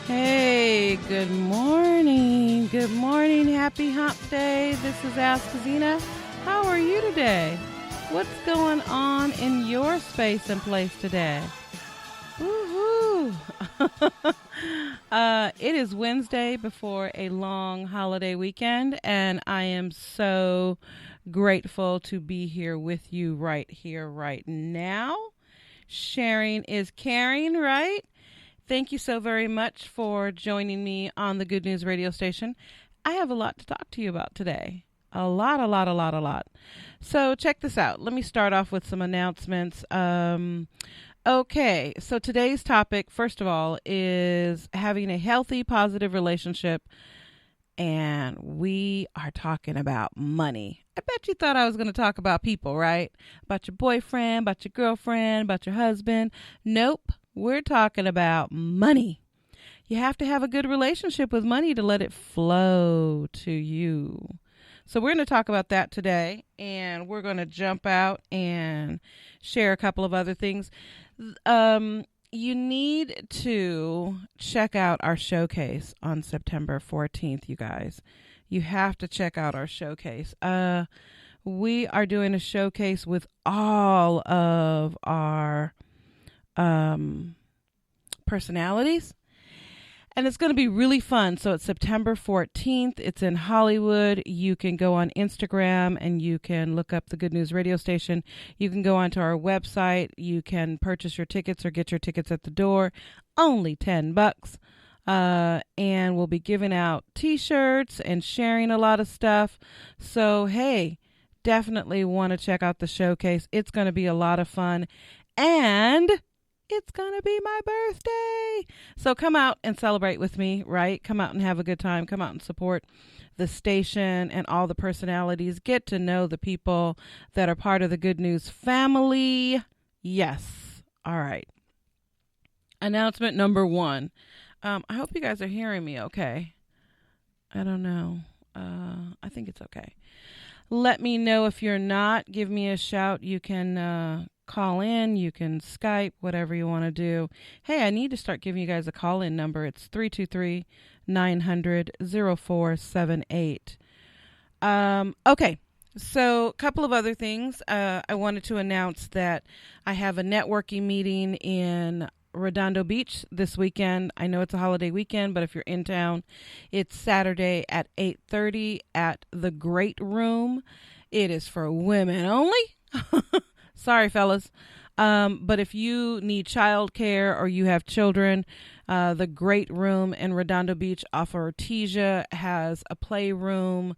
Hey, good morning. Good morning. Happy hump day. This is AskZena. How are you today? What's going on in your space and place today? Woohoo! It is Wednesday before a long holiday weekend, and I am so grateful to be here with you right here, right now. Sharing is caring, right? Thank you so very much for joining me on the Good News radio station. I have a lot to talk to you about today. A lot. So check this out. Let me start off with some announcements. Okay, so today's topic, first of all, is having a healthy, positive relationship. And we are talking about money. I bet you thought I was going to talk about people, right? About your boyfriend, about your girlfriend, about your husband. Nope. We're talking about money. You have to have a good relationship with money to let it flow to you. So we're going to talk about that today, and we're going to jump out and share a couple of other things. You need to check out our showcase on September 14th, you guys. You have to check out our showcase. We are doing a showcase with all of our personalities, and it's going to be really fun. So it's September 14th. It's in Hollywood. You can go on Instagram and you can look up the Good News radio station. You can go onto our website. You can purchase your tickets or get your tickets at the door. Only $10. And we'll be giving out t-shirts and sharing a lot of stuff. So, hey, definitely want to check out the showcase. It's going to be a lot of fun. And it's going to be my birthday. So come out and celebrate with me, right? Come out and have a good time. Come out and support the station and all the personalities. Get to know the people that are part of the Good News family. Yes. All right. Announcement number 1. I hope you guys are hearing me okay. I don't know. I think it's okay. Let me know if you're not. Give me a shout. You can call in, you can Skype, whatever you want to do. Hey, I need to start giving you guys a call-in number. It's 323-900-0478. Okay, so a couple of other things. I wanted to announce that I have a networking meeting in Redondo Beach this weekend. I know it's a holiday weekend, but if you're in town, it's Saturday at 8:30 at the Great Room. It is for women only. Sorry, fellas. But if you need childcare or you have children, the Great Room in Redondo Beach off of Artesia has a playroom.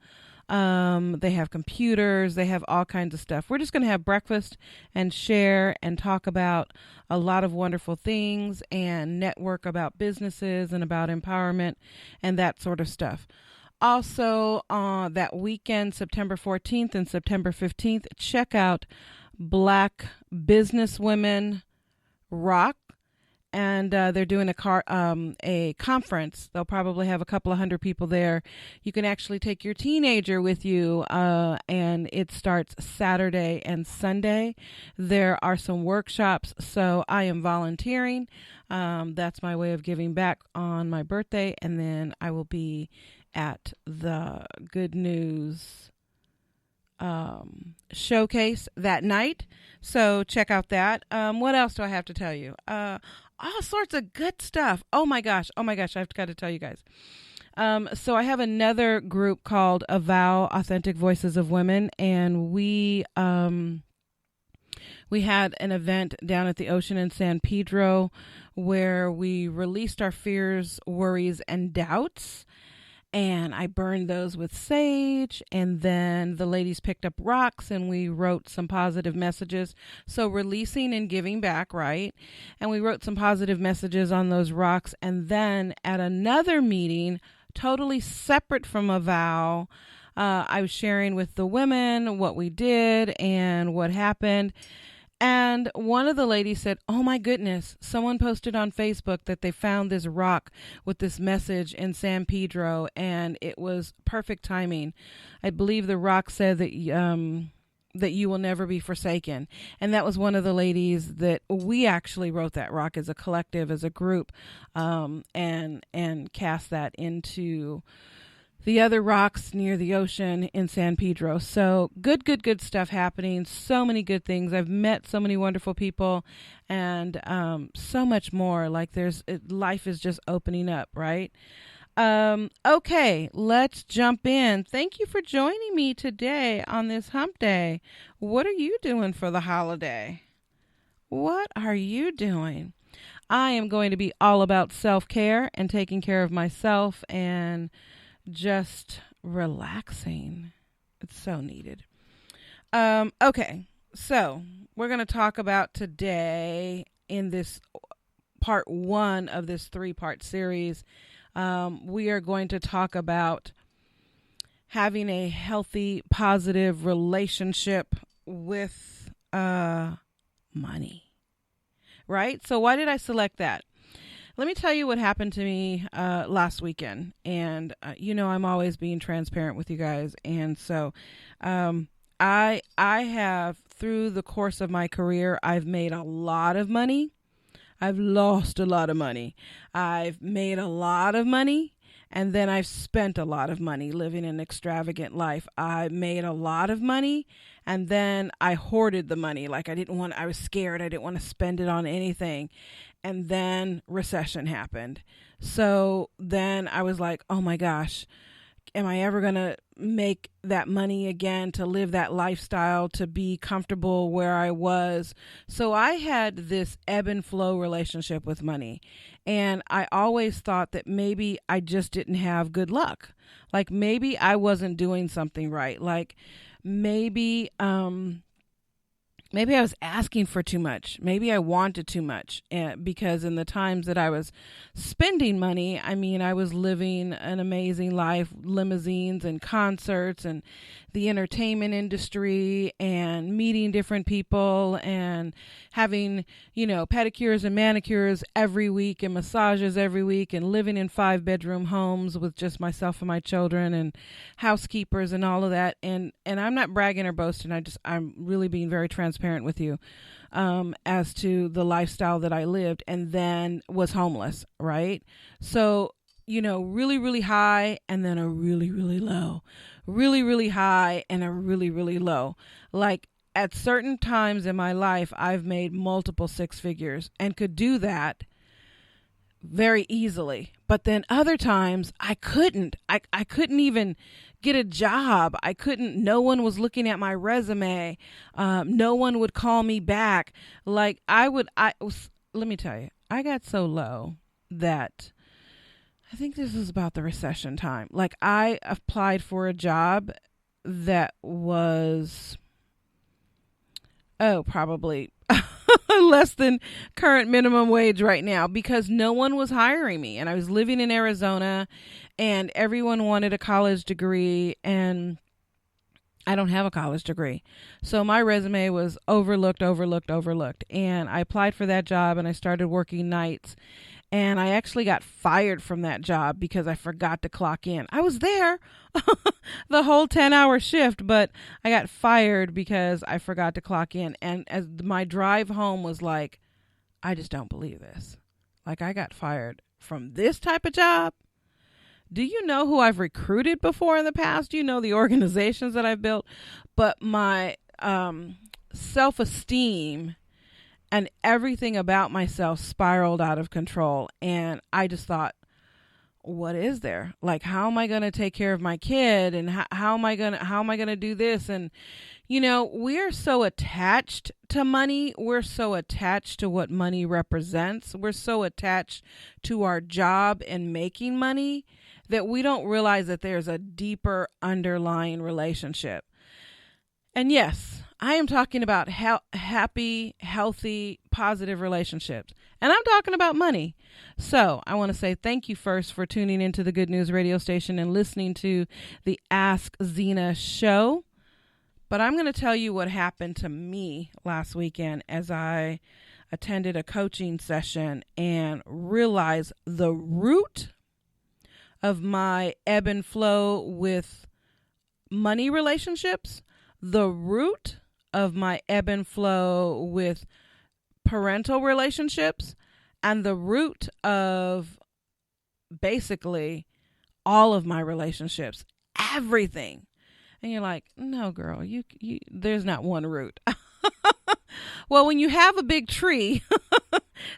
They have computers. They have all kinds of stuff. We're just going to have breakfast and share and talk about a lot of wonderful things and network about businesses and about empowerment and that sort of stuff. Also, that weekend, September 14th and September 15th, check out Black Businesswomen Rock, and they're doing a conference. They'll probably have a couple of hundred people there. You can actually take your teenager with you, and it starts Saturday and Sunday. There are some workshops, so I am volunteering. That's my way of giving back on my birthday, and then I will be at the Good News showcase that night. So check out that. What else do I have to tell you? All sorts of good stuff. Oh my gosh. I've got to tell you guys. So I have another group called Avow Authentic Voices of Women, and we had an event down at the ocean in San Pedro where we released our fears, worries, and doubts. And I burned those with sage, and then the ladies picked up rocks and we wrote some positive messages. So releasing and giving back, right? And we wrote some positive messages on those rocks. And then at another meeting, totally separate from a vow, I was sharing with the women what we did and what happened. And one of the ladies said, "Oh my goodness, someone posted on Facebook that they found this rock with this message in San Pedro, and it was perfect timing." I believe the rock said that that you will never be forsaken. And that was one of the ladies that we actually wrote that rock as a collective, as a group, and cast that into the other rocks near the ocean in San Pedro. So good stuff happening. So many good things. I've met so many wonderful people, and so much more. Like life is just opening up, right? Okay, let's jump in. Thank you for joining me today on this hump day. What are you doing for the holiday? What are you doing? I am going to be all about self-care and taking care of myself and just relaxing. It's so needed. Okay, so we're going to talk about today in this part 1 of this 3-part series. We are going to talk about having a healthy, positive relationship with money, right? So why did I select that? Let me tell you what happened to me last weekend. And, I'm always being transparent with you guys. And so I have, through the course of my career, I've made a lot of money. I've lost a lot of money. I've made a lot of money, and then I've spent a lot of money living an extravagant life. I made a lot of money, and then I hoarded the money. Like I was scared. I didn't want to spend it on anything. And then recession happened. So then I was like, oh my gosh, am I ever going to make that money again, to live that lifestyle, to be comfortable where I was? So I had this ebb and flow relationship with money. And I always thought that maybe I just didn't have good luck. Like maybe I wasn't doing something right. Like maybe I was asking for too much. Maybe I wanted too much, because in the times that I was spending money, I was living an amazing life, limousines and concerts and the entertainment industry and meeting different people and having, pedicures and manicures every week and massages every week and living in 5-bedroom homes with just myself and my children and housekeepers and all of that. And I'm not bragging or boasting. I'm really being very transparent with you as to the lifestyle that I lived, and then was homeless, right? So, really, really high and then a really, really low, really, really high and a really, really low. Like at certain times in my life, I've made multiple 6 figures and could do that very easily. But then other times I couldn't. I couldn't even get a job. No one was looking at my resume. No one would call me back. Like let me tell you, I got so low that I think this was about the recession time. Like I applied for a job that was, probably less than current minimum wage right now, because no one was hiring me. And I was living in Arizona and everyone wanted a college degree, and I don't have a college degree. So my resume was overlooked. And I applied for that job and I started working nights. And I actually got fired from that job because I forgot to clock in. I was there the whole 10-hour shift, but I got fired because I forgot to clock in. And as my drive home was like, I just don't believe this. Like I got fired from this type of job. Do you know who I've recruited before in the past? Do you know the organizations that I've built? But my self-esteem and everything about myself spiraled out of control. And I just thought, what is there? Like, how am I going to take care of my kid? And how am I going to do this? And, we're so attached to money. We're so attached to what money represents. We're so attached to our job and making money that we don't realize that there's a deeper underlying relationship. And yes, I am talking about happy, healthy, positive relationships. And I'm talking about money. So I want to say thank you first for tuning into the Good News radio station and listening to the AskZena show. But I'm going to tell you what happened to me last weekend as I attended a coaching session and realized the root of my ebb and flow with money relationships. The root of my ebb and flow with parental relationships and the root of basically all of my relationships, everything. And you're like, no, girl, you there's not one root. Well, when you have a big tree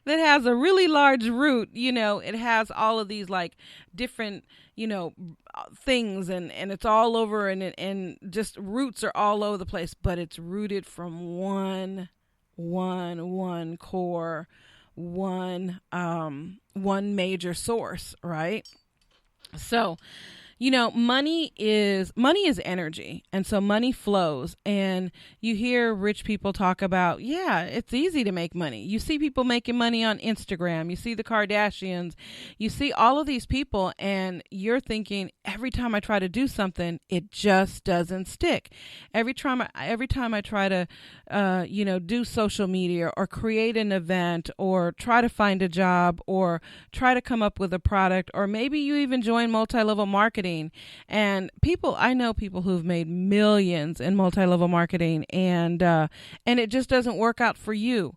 that has a really large root, it has all of these like different, things and it's all over and just roots are all over the place, but it's rooted from one core, one major source, right? So, money is energy. And so money flows. And you hear rich people talk about, yeah, it's easy to make money. You see people making money on Instagram. You see the Kardashians. You see all of these people and you're thinking, every time I try to do something, it just doesn't stick. Every time I try to, do social media or create an event or try to find a job or try to come up with a product, or maybe you even join multi-level marketing. And I know people who've made millions in multi-level marketing and it just doesn't work out for you.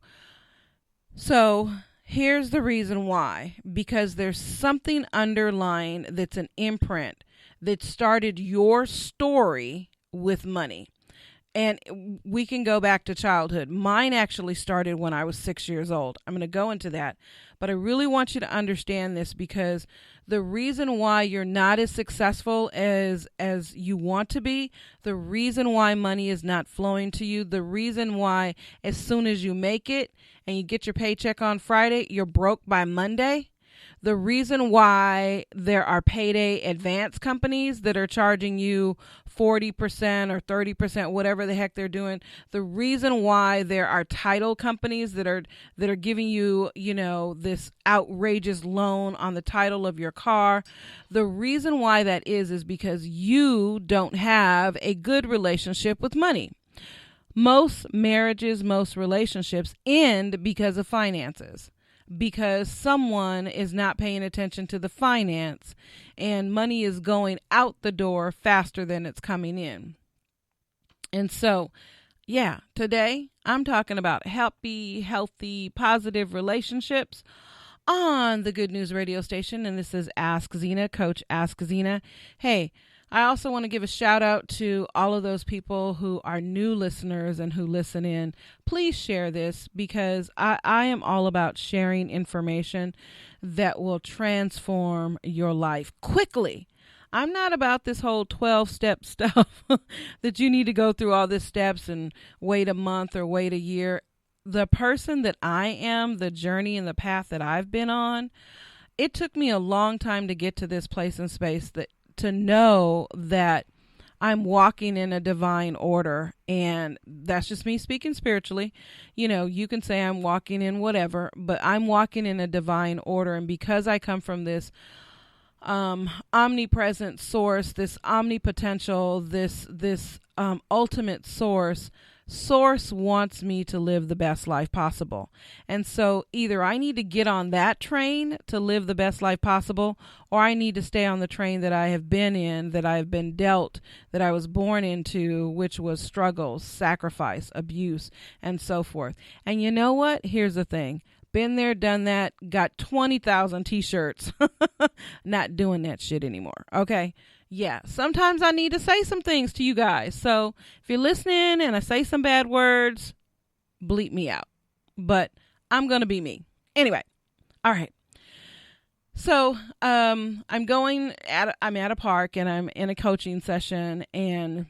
So here's the reason why, because there's something underlying that's an imprint that started your story with money. And we can go back to childhood. Mine actually started when I was 6 years old. I'm going to go into that. But I really want you to understand this, because the reason why you're not as successful as you want to be, the reason why money is not flowing to you, the reason why as soon as you make it and you get your paycheck on Friday, you're broke by Monday, the reason why there are payday advance companies that are charging you 40% or 30%, whatever the heck they're doing, the reason why there are title companies that are giving you, this outrageous loan on the title of your car, the reason why that is because you don't have a good relationship with money. Most marriages, most relationships end because of finances. Because someone is not paying attention to the finance and money is going out the door faster than it's coming in. And so, today I'm talking about happy, healthy, positive relationships on the Good News radio station. And this is Ask Zena, Coach Ask Zena. Hey, I also want to give a shout out to all of those people who are new listeners and who listen in. Please share this, because I am all about sharing information that will transform your life quickly. I'm not about this whole 12-step stuff that you need to go through all these steps and wait a month or wait a year. The person that I am, the journey and the path that I've been on, it took me a long time to get to this place and space to know that I'm walking in a divine order. And that's just me speaking spiritually. You can say I'm walking in whatever, but I'm walking in a divine order. And because I come from this omnipresent source, this omnipotential, this ultimate source wants me to live the best life possible. And so either I need to get on that train to live the best life possible, or I need to stay on the train that I have been in, that I've been dealt, that I was born into, which was struggles, sacrifice, abuse, and so forth. And you know what? Here's the thing. Been there, done that, got 20,000 t-shirts. Not doing that shit anymore. Okay. Yeah, sometimes I need to say some things to you guys. So if you're listening and I say some bad words, bleep me out. But I'm going to be me. Anyway, all right. So I'm at a park and I'm in a coaching session, and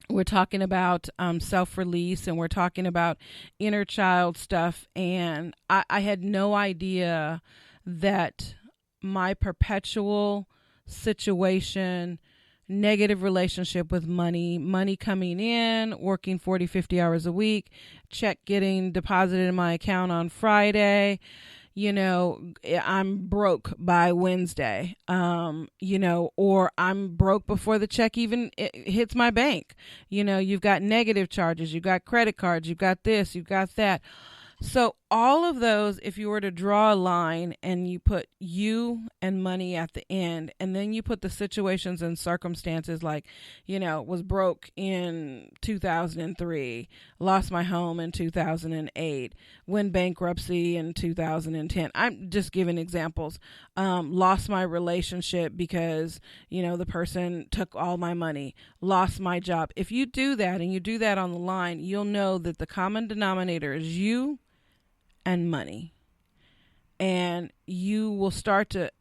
we're talking about self-release, and we're talking about inner child stuff. And I had no idea that my perpetual situation, negative relationship with money coming in, working 40, 50 hours a week, check getting deposited in my account on Friday, I'm broke by Wednesday, or I'm broke before the check even hits my bank. You've got negative charges, you've got credit cards, you've got this, you've got that. So all of those, if you were to draw a line and you put you and money at the end, and then you put the situations and circumstances like, was broke in 2003, lost my home in 2008, went bankruptcy in 2010. I'm just giving examples. Lost my relationship because, the person took all my money, lost my job. If you do that and you do that on the line, you'll know that the common denominator is you and money, and you will start to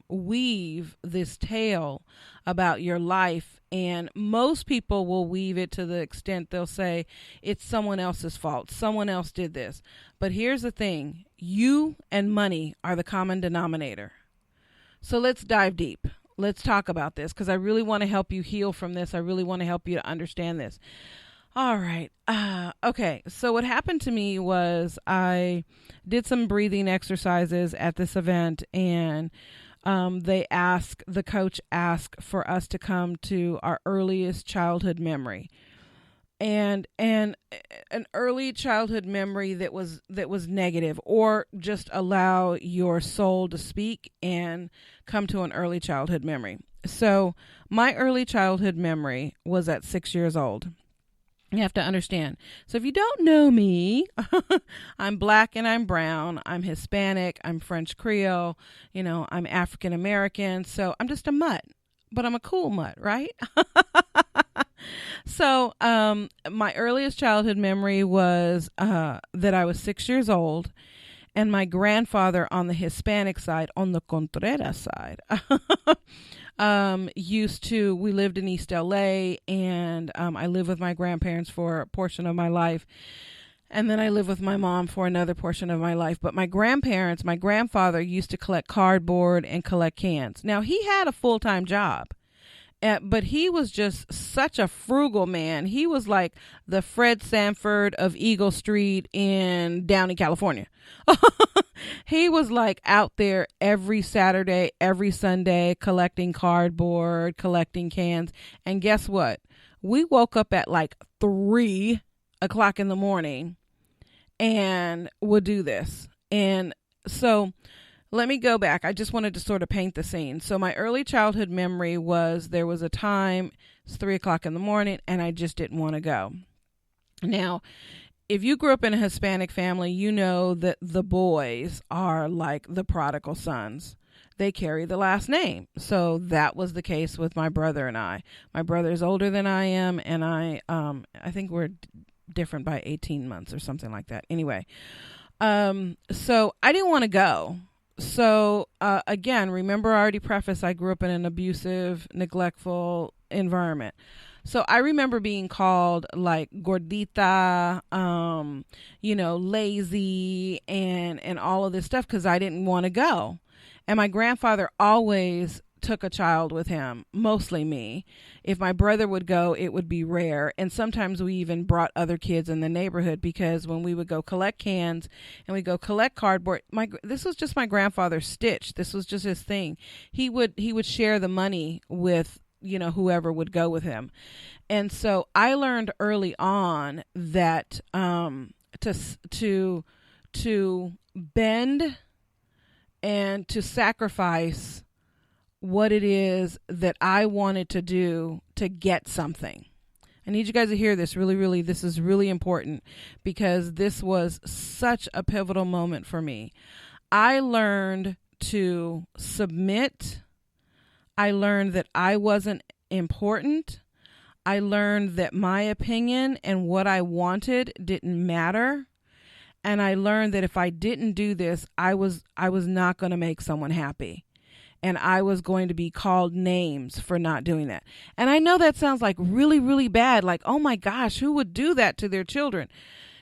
weave this tale about your life. And most people will weave it to the extent they'll say it's someone else's fault, someone else did this. But here's the thing, you and money are the common denominator. So let's dive deep. Let's talk about this, because I really want to help you heal from this. I really want to help you to understand this. All right. Okay. So what happened to me was I did some breathing exercises at this event, and the coach asked for us to come to our earliest childhood memory, and an early childhood memory that was negative, or just allow your soul to speak and come to an early childhood memory. So my early childhood memory was at 6 years old. You have to understand. So if you don't know me, I'm black and I'm brown. I'm Hispanic. I'm French Creole. I'm African American. So I'm just a mutt, but I'm a cool mutt, right? So my earliest childhood memory was that I was 6 years old, and my grandfather on the Hispanic side, on the Contreras side, we lived in East LA, and I lived with my grandparents for a portion of my life. And then I lived with my mom for another portion of my life. But my grandfather used to collect cardboard and collect cans. Now, he had a full-time job, but he was just such a frugal man. He was like the Fred Sanford of Eagle Street in Downey, California. He was like out there every Saturday, every Sunday, collecting cardboard, collecting cans. And guess what? We woke up at like 3 o'clock in the morning and would do this. And so let me go back. I just wanted to sort of paint the scene. So my early childhood memory was there was a time, it's 3 o'clock in the morning, and I just didn't want to go. Now, if you grew up in a Hispanic family, you know that the boys are like the prodigal sons. They carry the last name. So that was the case with my brother and I. My brother is older than I am, and I think we're different by 18 months or something like that. Anyway, so I didn't want to go. So again, remember I already prefaced I grew up in an abusive, neglectful environment. So I remember being called like gordita, lazy, and all of this stuff because I didn't want to go. And my grandfather always took a child with him, mostly me. If my brother would go, it would be rare. And sometimes we even brought other kids in the neighborhood, because when we would go collect cans and we go collect cardboard, this was just my grandfather's stitch. This was just his thing. He would share the money with whoever would go with him. And so I learned early on that to bend and to sacrifice what it is that I wanted to do to get something. I need you guys to hear this really, really. This is really important, because this was such a pivotal moment for me. I learned to submit. I learned that I wasn't important. I learned that my opinion and what I wanted didn't matter. And I learned that if I didn't do this, I was not going to make someone happy. And I was going to be called names for not doing that. And I know that sounds like really, really bad. Like, oh my gosh, who would do that to their children?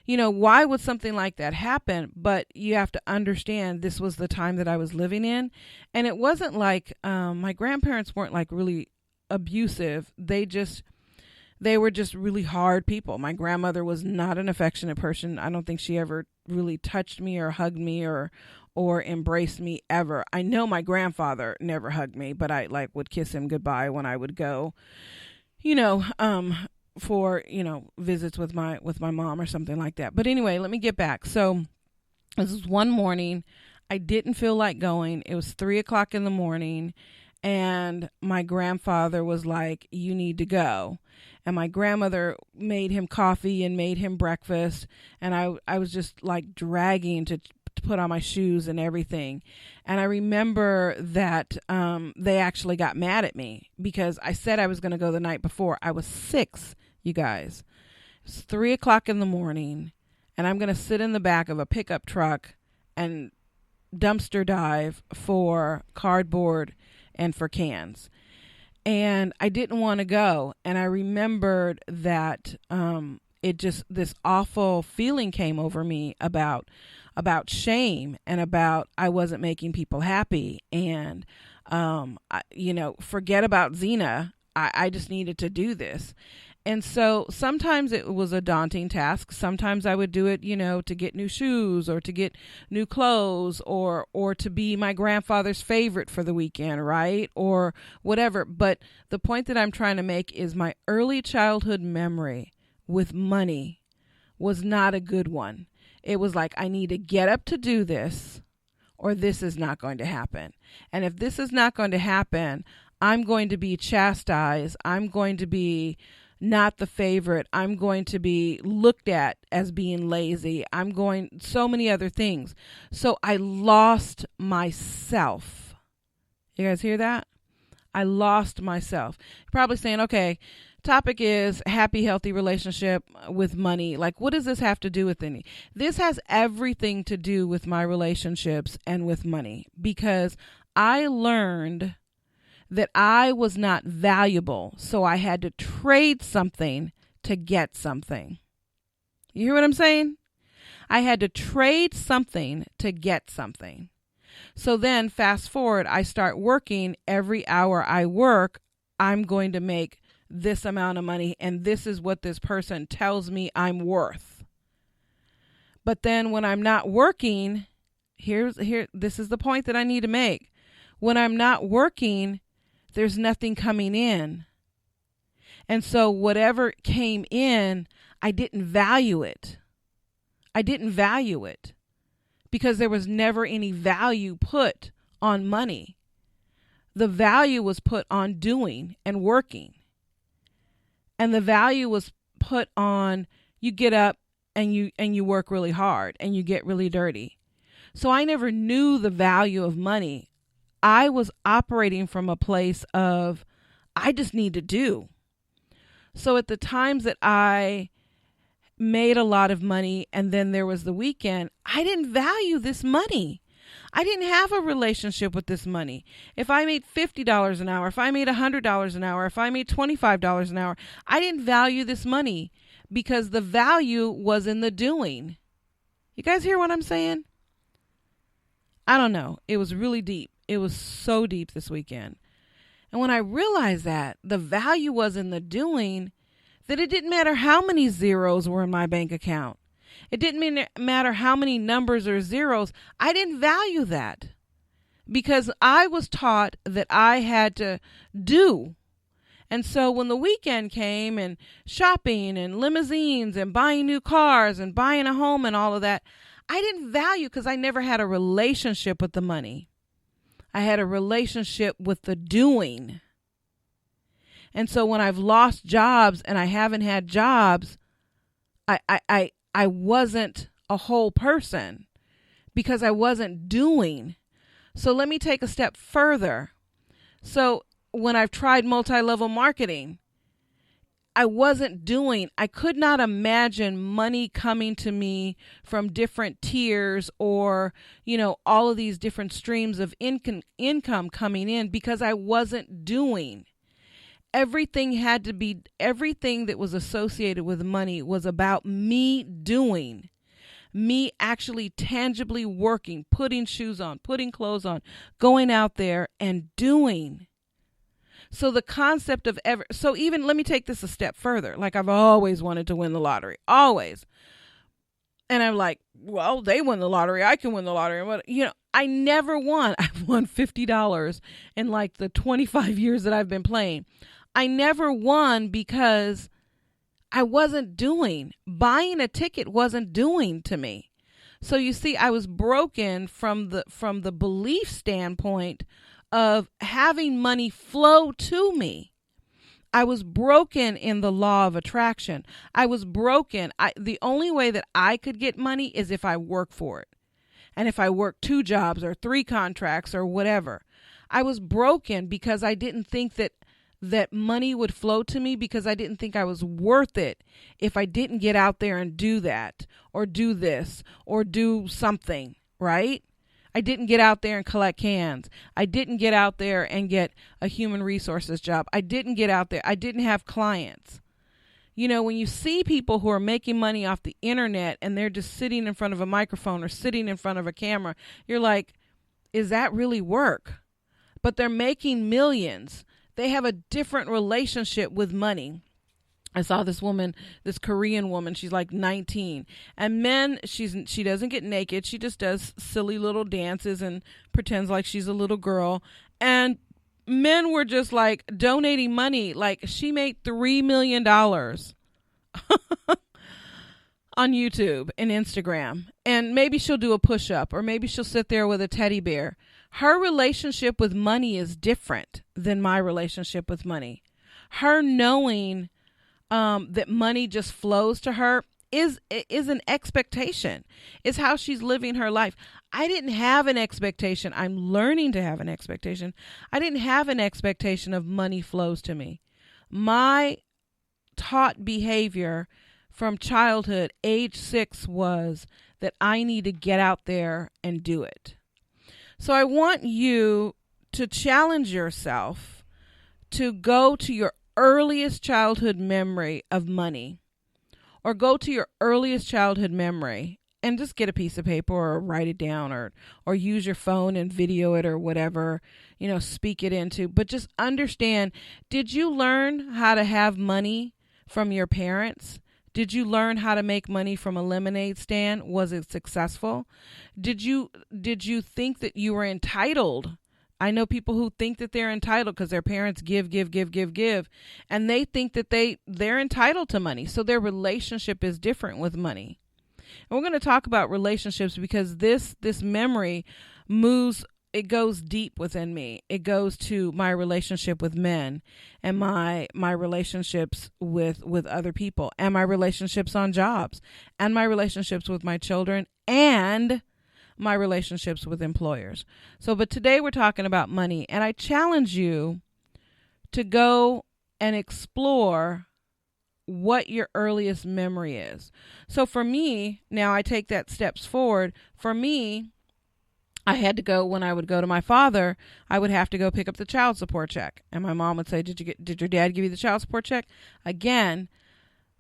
Why would something like that happen? But you have to understand, this was the time that I was living in. And it wasn't like my grandparents weren't like really abusive. They were just really hard people. My grandmother was not an affectionate person. I don't think she ever really touched me or hugged me or embraced me ever. I know my grandfather never hugged me, but I would kiss him goodbye when I would go, for, visits with my mom or something like that. But anyway, let me get back. So this is one morning. I didn't feel like going. It was 3:00 in the morning, and my grandfather was like, "You need to go." And my grandmother made him coffee and made him breakfast, and I was just like dragging to put on my shoes and everything. And I remember that they actually got mad at me because I said I was going to go the night before. I was 6, you guys. It's 3:00 in the morning, and I'm going to sit in the back of a pickup truck and dumpster dive for cardboard and for cans. And I didn't want to go. And I remembered that this awful feeling came over me about shame and about I wasn't making people happy. And, forget about Zena. I just needed to do this. And so sometimes it was a daunting task. Sometimes I would do it, to get new shoes or to get new clothes or to be my grandfather's favorite for the weekend, right? Or whatever. But the point that I'm trying to make is my early childhood memory with money was not a good one. It was like, I need to get up to do this or this is not going to happen. And if this is not going to happen, I'm going to be chastised. I'm going to be not the favorite. I'm going to be looked at as being lazy. So many other things. So I lost myself. You guys hear that? I lost myself. You're probably saying, okay, topic is happy, healthy relationship with money. Like, what does this have to do with any? This has everything to do with my relationships and with money, because I learned that I was not valuable, so I had to trade something to get something. You hear what I'm saying? I had to trade something to get something. So then fast forward, I start working. Every hour I work, I'm going to make this amount of money, and this is what this person tells me I'm worth. But then when I'm not working, this is the point that I need to make. When I'm not working, there's nothing coming in. And so whatever came in, I didn't value it. I didn't value it because there was never any value put on money. The value was put on doing and working. And the value was put on you get up and you work really hard and you get really dirty. So I never knew the value of money. I was operating from a place of, I just need to do. So at the times that I made a lot of money and then there was the weekend, I didn't value this money. I didn't have a relationship with this money. If I made $50 an hour, if I made $100 an hour, if I made $25 an hour, I didn't value this money because the value was in the doing. You guys hear what I'm saying? I don't know. It was really deep. It was so deep this weekend. And when I realized that the value was in the doing, that it didn't matter how many zeros were in my bank account. It didn't matter how many numbers or zeros. I didn't value that because I was taught that I had to do. And so when the weekend came and shopping and limousines and buying new cars and buying a home and all of that, I didn't value because I never had a relationship with the money. I had a relationship with the doing. And so when I've lost jobs and I haven't had jobs, I wasn't a whole person because I wasn't doing. So let me take a step further. So when I've tried multi-level marketing, I wasn't doing. I could not imagine money coming to me from different tiers or, all of these different streams of income coming in because I wasn't doing. Everything that was associated with money was about me doing, me actually tangibly working, putting shoes on, putting clothes on, going out there and doing. So the concept of even let me take this a step further. Like I've always wanted to win the lottery, always. And I'm like, well, they won the lottery. I can win the lottery. I never won. I've won $50 in like the 25 years that I've been playing. I never won because I wasn't doing. Buying a ticket wasn't doing to me. So you see, I was broken from the belief standpoint of having money flow to me. I was broken in the law of attraction. I was broken. The only way that I could get money is if I work for it. And if I work 2 jobs or 3 contracts or whatever. I was broken because I didn't think that money would flow to me, because I didn't think I was worth it if I didn't get out there and do that or do this or do something, right? I didn't get out there and collect cans. I didn't get out there and get a human resources job. I didn't get out there. I didn't have clients. You know, when you see people who are making money off the internet and they're just sitting in front of a microphone or sitting in front of a camera, you're like, is that really work? But they're making millions. They have a different relationship with money. I saw this woman, this Korean woman, she's like 19. And men, she doesn't get naked. She just does silly little dances and pretends like she's a little girl. And men were just like donating money. Like, she made $3 million on YouTube and Instagram. And maybe she'll do a push-up, or maybe she'll sit there with a teddy bear. Her relationship with money is different than my relationship with money. Her knowing that money just flows to her is an expectation. It's how she's living her life. I didn't have an expectation. I'm learning to have an expectation. I didn't have an expectation of money flows to me. My taught behavior from childhood, age 6, was that I need to get out there and do it. So I want you to challenge yourself to go to your earliest childhood memory of money, or go to your earliest childhood memory and just get a piece of paper or write it down, or use your phone and video it or whatever, speak it into. But just understand, did you learn how to have money from your parents? Did you learn how to make money from a lemonade stand? Was it successful? Did you think that you were entitled? I know people who think that they're entitled because their parents give, and they think that they're entitled to money. So their relationship is different with money. And we're going to talk about relationships because this memory moves. It goes deep within me. It goes to my relationship with men, and my relationships with other people, and my relationships on jobs, and my relationships with my children, and my relationships with employers. But today we're talking about money, and I challenge you to go and explore what your earliest memory is. So for me, now I take that steps forward. For me, I had to go, when I would go to my father, I would have to go pick up the child support check. And my mom would say, did your dad give you the child support check? Again,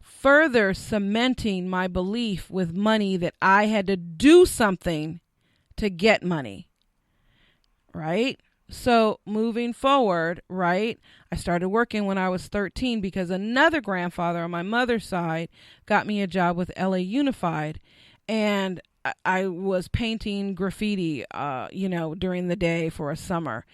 further cementing my belief with money that I had to do something to get money, right? So moving forward, right, I started working when I was 13 because another grandfather on my mother's side got me a job with LA Unified. And I was painting graffiti, during the day for a summer.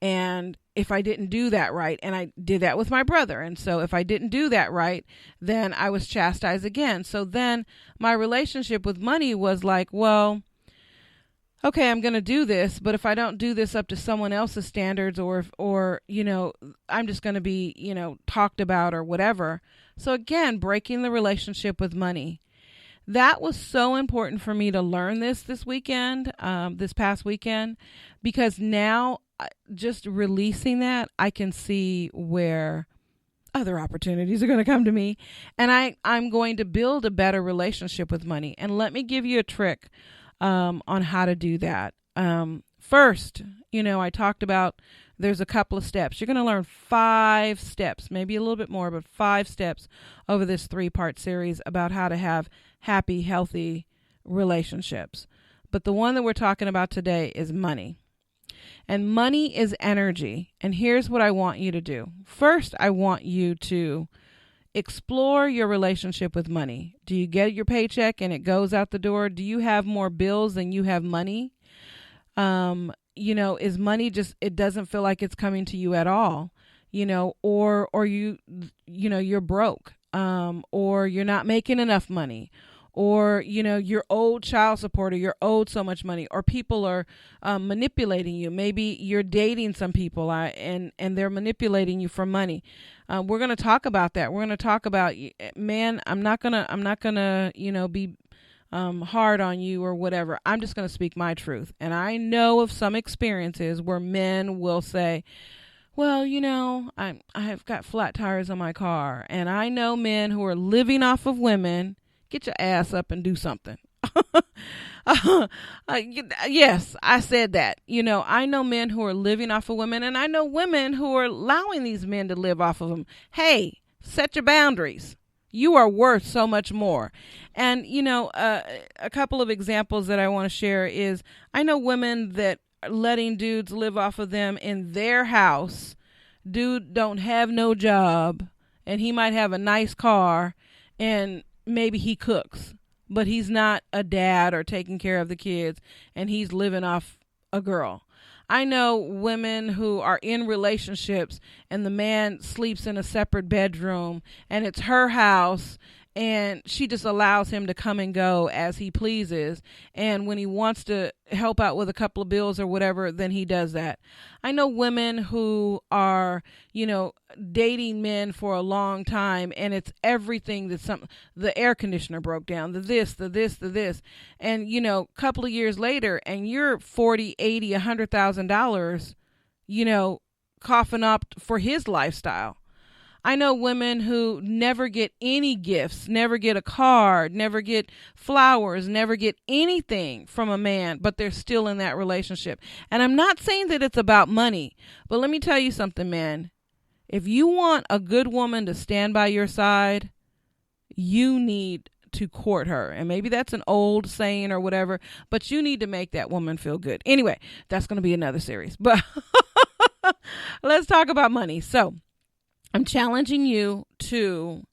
And if I didn't do that right, and I did that with my brother. And so if I didn't do that right, then I was chastised again. So then my relationship with money was like, well, okay, I'm going to do this, but if I don't do this up to someone else's standards, or I'm just going to be, talked about or whatever. So again, breaking the relationship with money. That was so important for me to learn this weekend, this past weekend, because now just releasing that, I can see where other opportunities are going to come to me, and I'm going to build a better relationship with money. And let me give you a trick on how to do that. First, I talked about there's a couple of steps. You're going to learn 5 steps, maybe a little bit more, but 5 steps over this 3-part series about how to have happy, healthy relationships. But the one that we're talking about today is money. And money is energy. And here's what I want you to do. First, I want you to explore your relationship with money. Do you get your paycheck and it goes out the door? Do you have more bills than you have money? Is money just, it doesn't feel like it's coming to you at all, or you're broke. or you're not making enough money, or, you're owed child support, or you're owed so much money, or people are manipulating you. Maybe you're dating some people and they're manipulating you for money. We're going to talk about that. We're going to talk about, man, I'm not going to, be hard on you or whatever. I'm just going to speak my truth. And I know of some experiences where men will say, well, I've got flat tires on my car. And I know men who are living off of women. Get your ass up and do something. Yes, I said that. I know men who are living off of women, and I know women who are allowing these men to live off of them. Hey, set your boundaries. You are worth so much more. And, a couple of examples that I want to share is I know women that are letting dudes live off of them in their house. Dude don't have no job, and he might have a nice car, and maybe he cooks, but he's not a dad or taking care of the kids, and he's living off a girl. I know women who are in relationships and the man sleeps in a separate bedroom and it's her house, and she just allows him to come and go as he pleases. And when he wants to help out with a couple of bills or whatever, then he does that. I know women who are, dating men for a long time, and it's everything the air conditioner broke down, the this. And, a couple of years later, and you're $40, $80, $100,000, coughing up for his lifestyle. I know women who never get any gifts, never get a card, never get flowers, never get anything from a man, but they're still in that relationship. And I'm not saying that it's about money, but let me tell you something, man. If you want a good woman to stand by your side, you need to court her. And maybe that's an old saying or whatever, but you need to make that woman feel good. Anyway, that's going to be another series, but let's talk about money. So, I'm challenging you to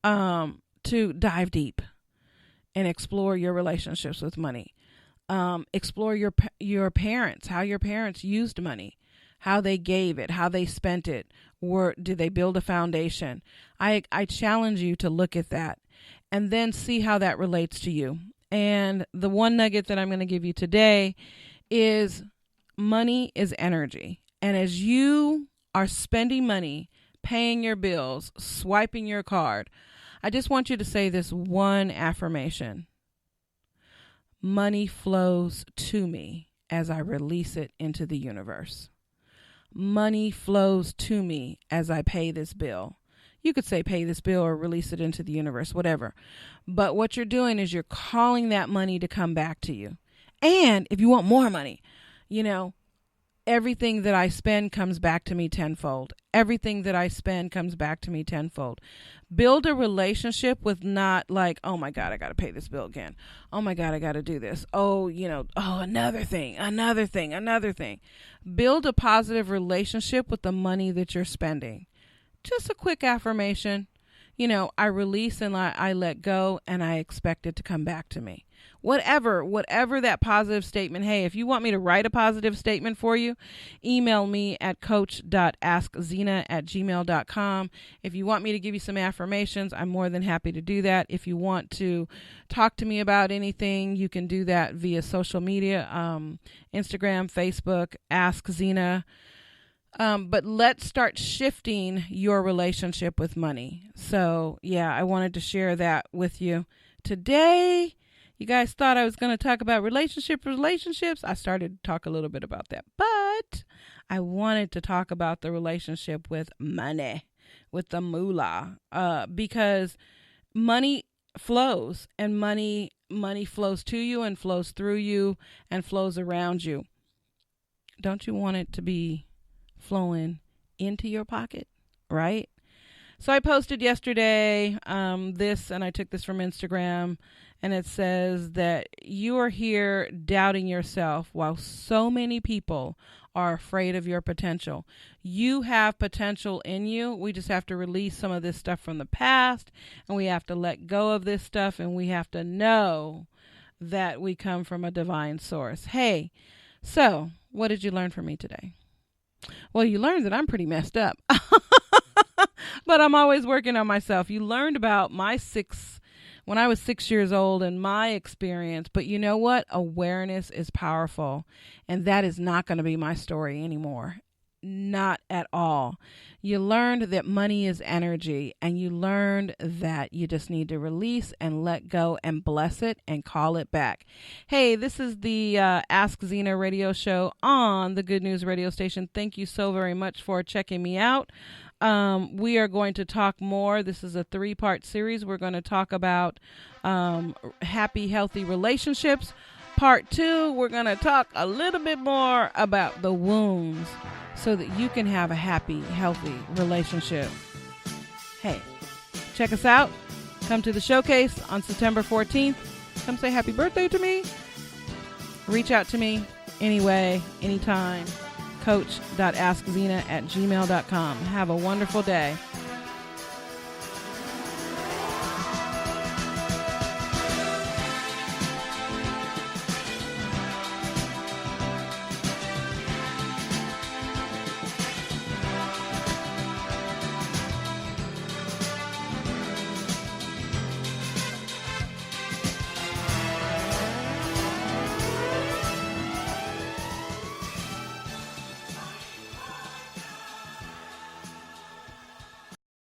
dive deep and explore your relationships with money. Explore your parents, how your parents used money, how they gave it, how they spent it, or did they build a foundation? I challenge you to look at that and then see how that relates to you. And the one nugget that I'm going to give you today is money is energy. And as you are spending money, paying your bills, swiping your card, I just want you to say this one affirmation. Money flows to me as I release it into the universe. Money flows to me as I pay this bill. You could say pay this bill or release it into the universe, whatever. But what you're doing is you're calling that money to come back to you. And if you want more money, everything that I spend comes back to me tenfold. Everything that I spend comes back to me tenfold. Build a relationship with not like, oh my God, I got to pay this bill again. Oh my God, I got to do this. Another thing. Build a positive relationship with the money that you're spending. Just a quick affirmation. I release and I let go, and I expect it to come back to me. Whatever that positive statement. Hey, if you want me to write a positive statement for you, email me at coach.askzena@gmail.com. If you want me to give you some affirmations, I'm more than happy to do that. If you want to talk to me about anything, you can do that via social media, Instagram, Facebook, AskZena. But let's start shifting your relationship with money. So, yeah, I wanted to share that with you today. You guys thought I was going to talk about relationships. I started to talk a little bit about that, but I wanted to talk about the relationship with money, with the moolah, because money flows, and money flows to you and flows through you and flows around you. Don't you want it to be flowing into your pocket, right? So I posted yesterday this, and I took this from Instagram, and it says that you are here doubting yourself while so many people are afraid of your potential. You have potential in you. We just have to release some of this stuff from the past, and we have to let go of this stuff, and we have to know that we come from a divine source. Hey, so what did you learn from me today? Well, you learned that I'm pretty messed up. But I'm always working on myself. You learned about when I was 6 years old and my experience. But you know what? Awareness is powerful. And that is not going to be my story anymore. Not at all. You learned that money is energy, and you learned that you just need to release and let go and bless it and call it back. Hey, this is the AskZena radio show on the Good News radio station. Thank you so very much for checking me out. We are going to talk more. This is a 3-part series. We're going to talk about happy, healthy relationships. Part 2, we're going to talk a little bit more about the wounds so that you can have a happy, healthy relationship. Hey, check us out. Come to the showcase on September 14th. Come say happy birthday to me. Reach out to me anyway, anytime. coach.askzena@gmail.com. Have a wonderful day.